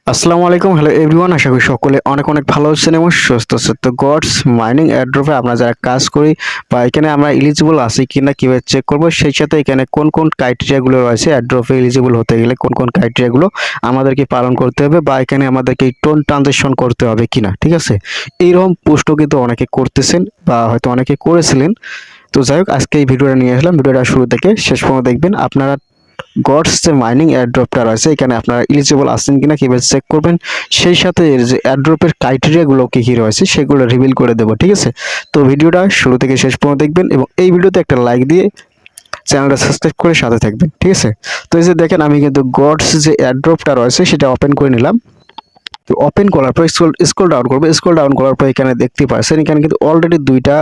আসসালামু আলাইকুম, hello everyone. আশা করি সকলে অনেক অনেক ভালো আছেন এবং সুস্থ আছেন। তো গডস মাইনিং এয়ারড্রপে আমরা যারা কাজ করি বা এখানে আমরা এলিজিবল আছি কিনা কিভাবে চেক করব, সেই সাথে এখানে কোন কোন ক্রাইটেরিয়াগুলো রয়েছে এয়ারড্রপে এলিজিবল হতে গেলে কোন কোন ক্রাইটেরিয়াগুলো আমাদেরকে পালন করতে হবে বা এখানে আমাদেরকে টোন ট্রানজাকশন করতে হবে কিনা, ঠিক আছে। এইরকম পোস্টও কিন্তু অনেকে করতেছেন বা হয়তো অনেকে করেছিলেন। তো যাই হোক, আজকে এই ভিডিওটা নিয়ে আসলাম। ভিডিওটা শুরু থেকে শেষ পর্যন্ত দেখবেন। আপনারা গডস যে মাইনিং এয়ারড্রপটা রয়েছে এখানে আপনারা এলিজিবল আছেন কিনা কিভাবে চেক করবেন, সেই সাথে এর যে এয়ারড্রপের ক্রাইটেরিয়াগুলো কি কি রয়েছে সেগুলো রিভিল করে দেবো, ঠিক আছে। তো ভিডিওটা শুরু থেকে শেষ পর্যন্ত দেখবেন এবং এই ভিডিওতে একটা লাইক দিয়ে চ্যানেলটা সাবস্ক্রাইব করে সাথে থাকবেন, ঠিক আছে। তো এই যে দেখেন, আমি কিন্তু গডস যে এয়ারড্রপটা রয়েছে সেটা ওপেন করে নিলাম। তো ওপেন করার পর স্ক্রল ডাউন করবো। স্ক্রল ডাউন করার পর এখানে দেখতে পাচ্ছেন এখানে কিন্তু অলরেডি দুইটা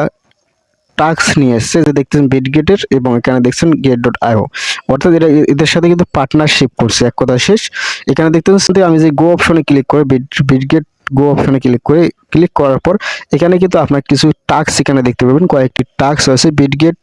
টাস্ক নিয়ে এসেছে, যে দেখতেছেন বিটগেটের এবং এখানে দেখছেন get.io, অর্থাৎ এটা এদের সাথে কিন্তু পার্টনারশিপ করছে, এক কথা শেষ। এখানে দেখতেছেন আমি যে গো অপশনে ক্লিক করে বিটগেট গো অপশনে ক্লিক করার পর এখানে কিন্তু আপনার কিছু টাস্ক এখানে দেখতে পাবেন। কয়েকটি টাস্ক আছে। Bitget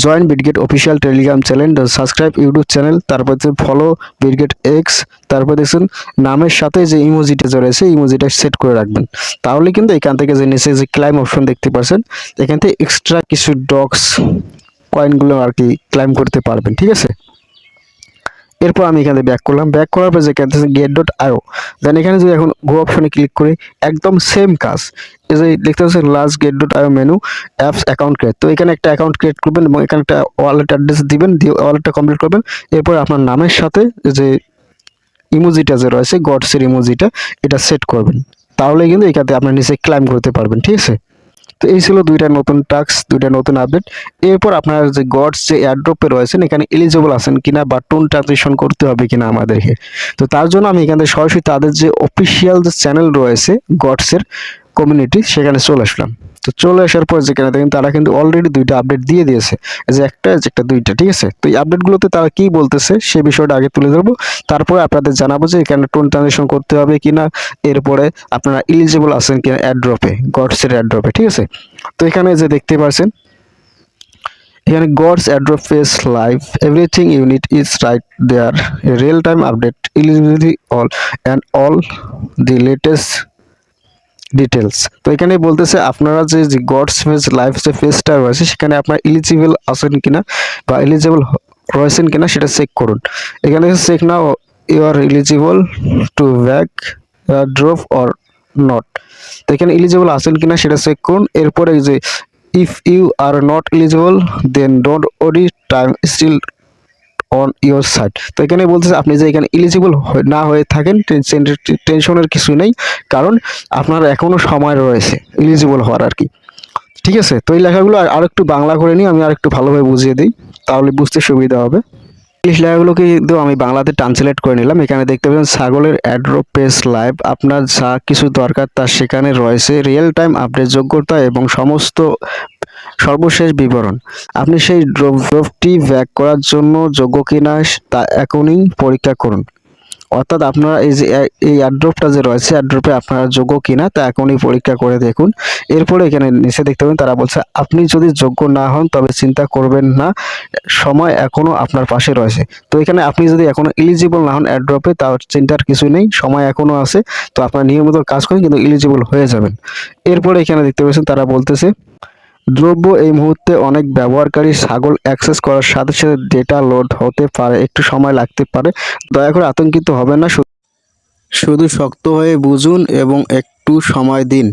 join Bitget official Telegram channel, subscribe YouTube channel, তারপর ফলো বিটগেট এক্স, তারপর দেখছেন নামের সাথে যে ইমোজিটা রয়েছে ইমোজিটা সেট করে রাখবেন। তাহলে কিন্তু এখান থেকে যে নিচে যে ক্লাইম অপশন দেখতে পাচ্ছেন এখান থেকে এক্সট্রা কিছু ডক্স কয়েনগুলো আর কি ক্লাইম করতে পারবেন, ঠিক আছে। এরপর আমি এখানে ব্যাক করলাম। ব্যাক করার পর যেখানে get.io, দেন এখানে যদি এখন গো অপশনে ক্লিক করি একদম সেম কাজ। এই যে দেখতে পাচ্ছেন last get.io menu apps account create. তো এখানে একটা অ্যাকাউন্ট ক্রিয়েট করবেন এবং এখানে একটা ওয়ালেট অ্যাড্রেস দিবেন, দিয়ে ওয়ালেটটা কমপ্লিট করবেন। এরপর আপনার নামের সাথে যে ইমোজিটা যে রয়েছে গডসের ইমোজিটা এটা সেট করবেন। তাহলে কিন্তু এখানে আপনার নিচে ক্লাইম করতে পারবেন, ঠিক আছে। তো এই ছিল দুইটা নতুন টাস্ক, দুইটা নতুন আপডেট। এরপর আপনারা যে গডস যে এয়ারড্রপে রয়েছেন এখানে এলিজিবল আছেন কিনা বা টোন ট্রানজিশন করতে হবে কিনা আমাদেরকে। তো তার জন্য আমি এখানে সরাসরি তাদের যে অফিসিয়াল যে চ্যানেল রয়েছে গডসের কমিউনিটি সেখানে চলে আসলাম। তো চলে আসার পর যেখানে দেখেন তারা কিন্তু অলরেডি দুইটা আপডেট দিয়ে দিয়েছে, যে একটা যে একটা দুইটা, ঠিক আছে। তো এই আপডেটগুলোতে তারা কি বলতেছে সে বিষয়টা আগে তুলে ধরবো, তারপরে আপনাদের জানাবো যে এখানে টোন ট্রানজিশন করতে হবে কিনা, এরপরে আপনারা এলিজিবল আছেন কিনা এয়ারড্রপে, গডসের এয়ারড্রপে, ঠিক আছে। তো এখানে যে দেখতে পাচ্ছেন এখানে gods airdrop phase live, everything you need is right there, real time update, eligibility all and all the latest details. তো এখানে বলতেছে আপনারা যে গডস ফেস লাইভ যে ফেসটা রয়েছে সেখানে আপনার এলিজিবল আছেন কিনা বা এলিজিবল রয়েছেন কিনা সেটা চেক করুন। এখানে check now you are eligible to back drop or not. তো এখানে এলিজিবল আছেন কিনা সেটা চেক করুন। এরপরে যে if you are not eligible then don't worry, time still on your side. তো এখানে বলতেছে আপনি যে এখানে এলিজিবল না হয়ে থাকেন টেনশনের কিছু নেই, কারণ আপনার এখনো সময় রয়েছে এলিজিবল হওয়ার আর কি, ঠিক আছে। তো এই লেখাগুলো আর একটু বাংলা করে নিই, আমি আর একটু ভালোভাবে বুঝিয়ে দিই, তাহলে বুঝতে সুবিধা হবে। ইংলিশ লেখাগুলোকে কিন্তু আমি বাংলাতে ট্রান্সলেট করে নিলাম। এখানে দেখতে পাচ্ছেন ছাগলের অ্যাড্রপ পেজ লাইভ, আপনার যা কিছু দরকার তা সেখানে রয়েছে, রিয়েল টাইম আপডেট, যোগ্যতা এবং সমস্ত সর্বশেষ বিবরণ। আপনি সেই ড্রপটি ব্যাক করার জন্য যোগ্য কিনা তা এখনই পরীক্ষা করুন। অর্থাৎ আপনারা এই যে এই এয়ারড্রপটা যে রয়েছে এয়ারড্রপে আপনারা যোগ্য কিনা তা এখনই পরীক্ষা করে দেখুন। এরপরে এখানে নিচে দেখতে পাবেন তারা বলছে আপনি যদি যোগ্য না হন তবে চিন্তা করবেন না, সময় এখনো আপনার পাশে রয়েছে। তো এখানে আপনি যদি এখনো এলিজিবল না হন এয়ারড্রপে তাও চিন্তার কিছু নেই, সময় এখনো আছে। তো আপনার নিয়মিত কাজ করেন কিন্তু এলিজিবল হয়ে যাবেন। এরপরে এখানে দেখতে পাচ্ছেন তারা বলতেছে দ্রব্য এই মুহূর্তে অনেক ব্যবহারকারী ছাগল অ্যাক্সেস করার সাথে সাথে ডেটা লোড হতে পারে, একটু সময় লাগতে পারে, দয়া করে আতঙ্কিত হবেন না, শুধু শক্ত হয়ে বুঝুন এবং একটু সময় দিন।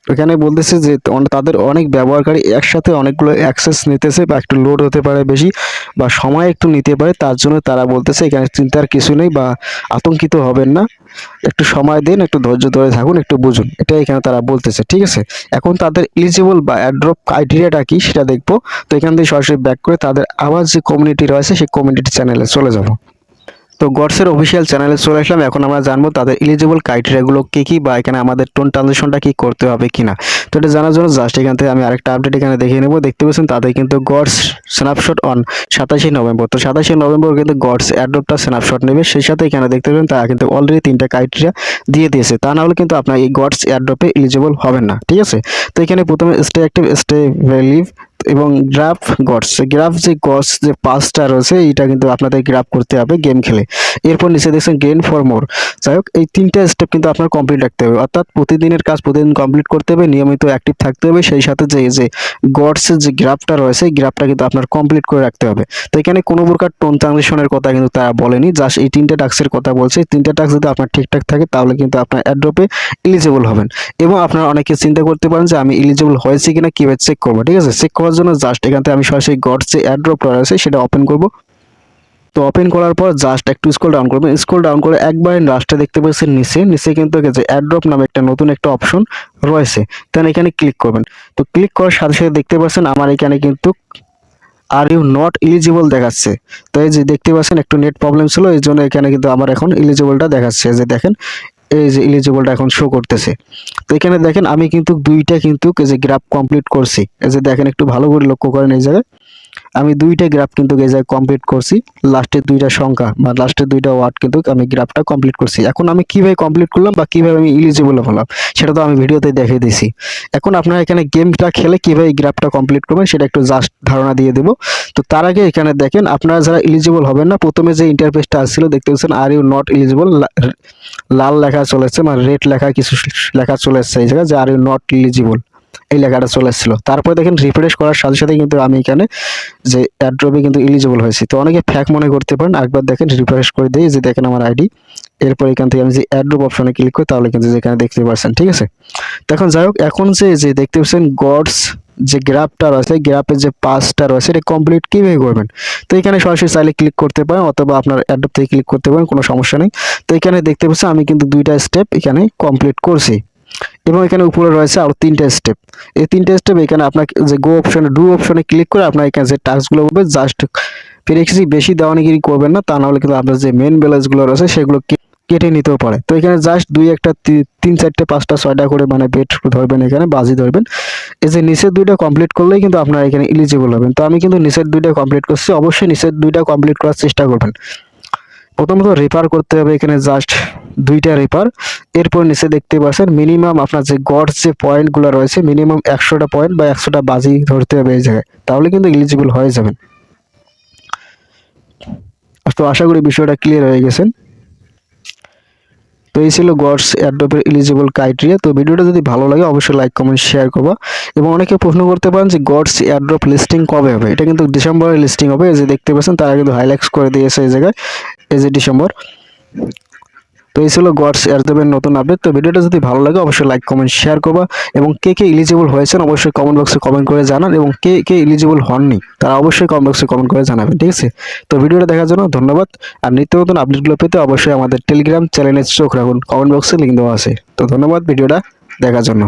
এখানে বলতেছে যে তাদের অনেক ব্যবহারকারী একসাথে অনেকগুলো অ্যাক্সেস নিতেছে বা একটু লোড হতে পারে বেশি বা সময় একটু নিতে পারে, তার জন্য তারা বলতেছে এখানে চিন্তার কিছু নেই বা আতঙ্কিত হবেন না, একটু সময় দিন, একটু ধৈর্য ধরে থাকুন, একটু বুঝুন, এটাই এখানে তারা বলতেছে, ঠিক আছে। এখন তাদের এলিজিবল বা অ্যাড্রপ ক্রাইটেরিয়াটা কি সেটা দেখবো। তো এখান থেকে সরাসরি ব্যাক করে তাদের আবার যে কমিউনিটি রয়েছে সেই কমিউনিটি চ্যানেলে চলে যাব। তো গডসের অফিসিয়াল চ্যানেলে চলে আসলাম। এখন আমরা জানবো তাদের এলিজিবল ক্রাইটেরিয়াগুলো কী কী বা এখানে আমাদের টোন ট্রানজিশনটা কি করতে হবে কিনা। তো এটা জানার জন্য জাস্ট এখান থেকে আমি আরেকটা আপডেট এখানে দেখিয়ে নেবো। দেখতে পাচ্ছেন তাদের কিন্তু গডস স্ন্যাপশট অন 27 নভেম্বর। তো 27 নভেম্বর কিন্তু গডস অ্যাড্রপটা স্ন্যাপশট নেবে, সেই সাথে এখানে দেখতে পাবেন তারা কিন্তু অলরেডি 3টা ক্রাইটেরিয়া দিয়ে দিয়েছে, তা না হলে কিন্তু আপনার এই গডস এয়ারড্রপে এলিজিবল হবেন না, ঠিক আছে। তো এখানে প্রথমে স্টে অ্যাক্টিভ, স্টে ভ্যালিভ, এবং গ্রাফ যে গডস যে পাসটা রয়েছে এটা কিন্তু আপনাদের গ্রাফ করতে হবে গেম খেলে। এরপর নিচে দেখছেন গেইন ফর মোর। যাই হোক এই 3টা স্টেপ কিন্তু আপনার কমপ্লিট রাখতে হবে, অর্থাৎ প্রতিদিনের কাজ প্রতিদিন কমপ্লিট করতে হবে, নিয়মিত অ্যাক্টিভ থাকতে হবে, সেই সাথে যে গডসের যে গ্রাফটা রয়েছে এই গ্রাফটা কিন্তু আপনার কমপ্লিট করে রাখতে হবে। তো এখানে কোনো প্রকার টোন ট্রানজিশনের কথা কিন্তু তারা বলেনি, জাস্ট এই 3টা টাস্কের কথা বলছে। এই 3টা টাস্ক যদি আপনার ঠিকঠাক থাকে তাহলে কিন্তু আপনার এয়ারড্রপে এলিজিবল হবেন। এবং আপনারা অনেকে চিন্তা করতে পারেন যে আমি এলিজিবল হয়েছি কিনা কিভাবে চেক করবো। ঠিক আছে, চেক করার জন্য জাস্ট এখান থেকে আমি সরাসরি গডস যে এয়ারড্রপটা রয়েছে সেটা ওপেন করব। তো ওপেন করার পর জাস্ট একটু স্ক্রল ডাউন করবেন, স্ক্রল ডাউন করে একবার লাস্টে দেখতে পাচ্ছেন নিচে কিন্তু যে এয়ারড্রপ নামে একটা নতুন একটা অপশন রয়েছে, তাহলে এখানে ক্লিক করবেন। তো ক্লিক করার সাথে সাথে দেখতে পাচ্ছেন আমার এখানে কিন্তু আর ইউ নট এলিজিবল দেখাচ্ছে। তো এই যে দেখতে পাচ্ছেন একটু নেট প্রবলেম ছিল, এই জন্য এখানে কিন্তু আমার এখন এলিজিবলটা দেখাচ্ছে। যে দেখেন এই যে এলিজিবলটা এখন শো করতেছে। তো এখানে দেখেন আমি কিন্তু দুইটা কিন্তু এই যে গ্রাফ কমপ্লিট করছি। এই যে দেখেন একটু ভালো করে লক্ষ্য করেন, এই জায়গায় আমি দুইটা গ্রাফ কিন্তু এই জায়গায় কমপ্লিট করছি। লাস্টের দুইটা সংখ্যা বা লাস্টের দুইটা ওয়ার্ড কিন্তু আমি গ্রাফটা কমপ্লিট করছি। এখন আমি কিভাবে কমপ্লিট করলাম বা কিভাবে আমি এলিজিবল হলাম সেটা তো আমি ভিডিওতে দেখিয়ে দিয়েছি। এখন আপনারা এখানে গেমটা খেলে কিভাবে এই গ্রাফটা কমপ্লিট করবেন সেটা একটু জাস্ট ধারণা দিয়ে দেবো। তো তার আগে এখানে দেখেন আপনারা যারা এলিজিবল হবেন না, প্রথমে যে ইন্টারফেসটা আসছিল দেখতে পাচ্ছেন আর ইউ নট এলিজিবল, লাল লেখা চলে এসছে, মানে রেড লেখা কিছু লেখা চলে এসছে এই জায়গায় যে আর ইউ নট এলিজিবল এই লেখাটা চলে এসেছিল। তারপরে দেখেন রিফ্রেশ করার সাথে সাথে কিন্তু আমি এখানে যে এয়ারড্রপে কিন্তু এলিজিবল হয়েছি। তো অনেকে ফ্যাক মনে করতে পারেন, একবার দেখেন রিফ্রেশ করে দিই, যে দেখেন আমার আইডি। এরপর এখান থেকে আমি যে এয়ারড্রপ অপশনে ক্লিক করি তাহলে কিন্তু যেখানে দেখতে পাচ্ছেন। ঠিক আছে, এখন যাই হোক, এখন যে দেখতে পাচ্ছেন গডস যে গ্রাফটা রয়েছে, গ্রাফের যে পাসটা রয়েছে এটা কমপ্লিট কীভাবে করবেন। তো এখানে সরাসরি চাইলে ক্লিক করতে পারেন অথবা আপনার এয়ারড্রপ থেকে ক্লিক করতে পারেন, কোনো সমস্যা নেই। তো এখানে দেখতে পাচ্ছেন আমি কিন্তু দুইটা স্টেপ এখানে কমপ্লিট করছি এবং এখানে উপরে রয়েছে আরও 3টা স্টেপ। এই 3টা স্টেপ এখানে আপনাকে যে গো অপশনে ডু অপশনে ক্লিক করে আপনার এখানে যে টাস্কগুলো হবে জাস্ট ফিরেক্সি বেশি দেওয়ানিগিরি করবেন না, তা নাহলে কিন্তু আপনার যে মেন ব্যালেন্সগুলো রয়েছে সেগুলো কেটে নিতেও পারে। তো এখানে জাস্ট 3, 4, 5, 6টা করে মানে বেট ধরবেন, এখানে বাজি ধরবেন। এই যে নিচের দুইটা কমপ্লিট করলেই কিন্তু আপনারা এখানে এলিজিবল হবেন। তো আমি কিন্তু নিচের দুইটা কমপ্লিট করছি, অবশ্যই নিচের দুইটা কমপ্লিট করার চেষ্টা করবেন। প্রথমত রেপার করতে হবে, এখানে জাস্ট 2টা রেপার। এরপর নিচে দেখতে পাচ্ছেন মিনিমাম আপনার যে গডস যে পয়েন্টগুলো রয়েছে মিনিমাম 100টা পয়েন্ট বা 100টা বাজি ধরতে হবে এই জায়গায়, তাহলে কিন্তু এলিজিবল হয়ে যাবেন। তো আশা করি বিষয়টা ক্লিয়ার হয়ে গেছেন। তো এই ছিল গডস এয়ারড্রপের এলিজিবল ক্রাইটেরিয়া। তো ভিডিওটা যদি ভালো লাগে অবশ্যই লাইক কমেন্ট শেয়ার করবা। এবং অনেকে প্রশ্ন করতে পারেন যে গডস এয়ারড্রপ লিস্টিং কবে হবে। এটা কিন্তু ডিসেম্বরে লিস্টিং হবে, এই যে দেখতে পাচ্ছেন তারা কিন্তু হাইলাইটস করে দিয়েছে এই জায়গায়, এই যে ডিসেম্বর। তো এই ছিল গডস এয়ারড্রপের নতুন আপডেট। তো ভিডিওটা যদি ভালো লাগে অবশ্যই লাইক কমেন্ট শেয়ার করবা এবং কে এলিজিবল হয়েছেন অবশ্যই কমেন্ট বক্সে কমেন্ট করে জানান, এবং কে এলিজিবল হননি তারা অবশ্যই কমেন্ট বক্সে কমেন্ট করে জানাবেন। ঠিক আছে, তো ভিডিওটা দেখার জন্য ধন্যবাদ। আর নিত্য নতুন আপডেটগুলো পেতে অবশ্যই আমাদের টেলিগ্রাম চ্যানেলে চোখ রাখুন, কমেন্ট বক্সে লিঙ্ক দেওয়া আছে। তো ধন্যবাদ ভিডিওটা দেখার জন্য।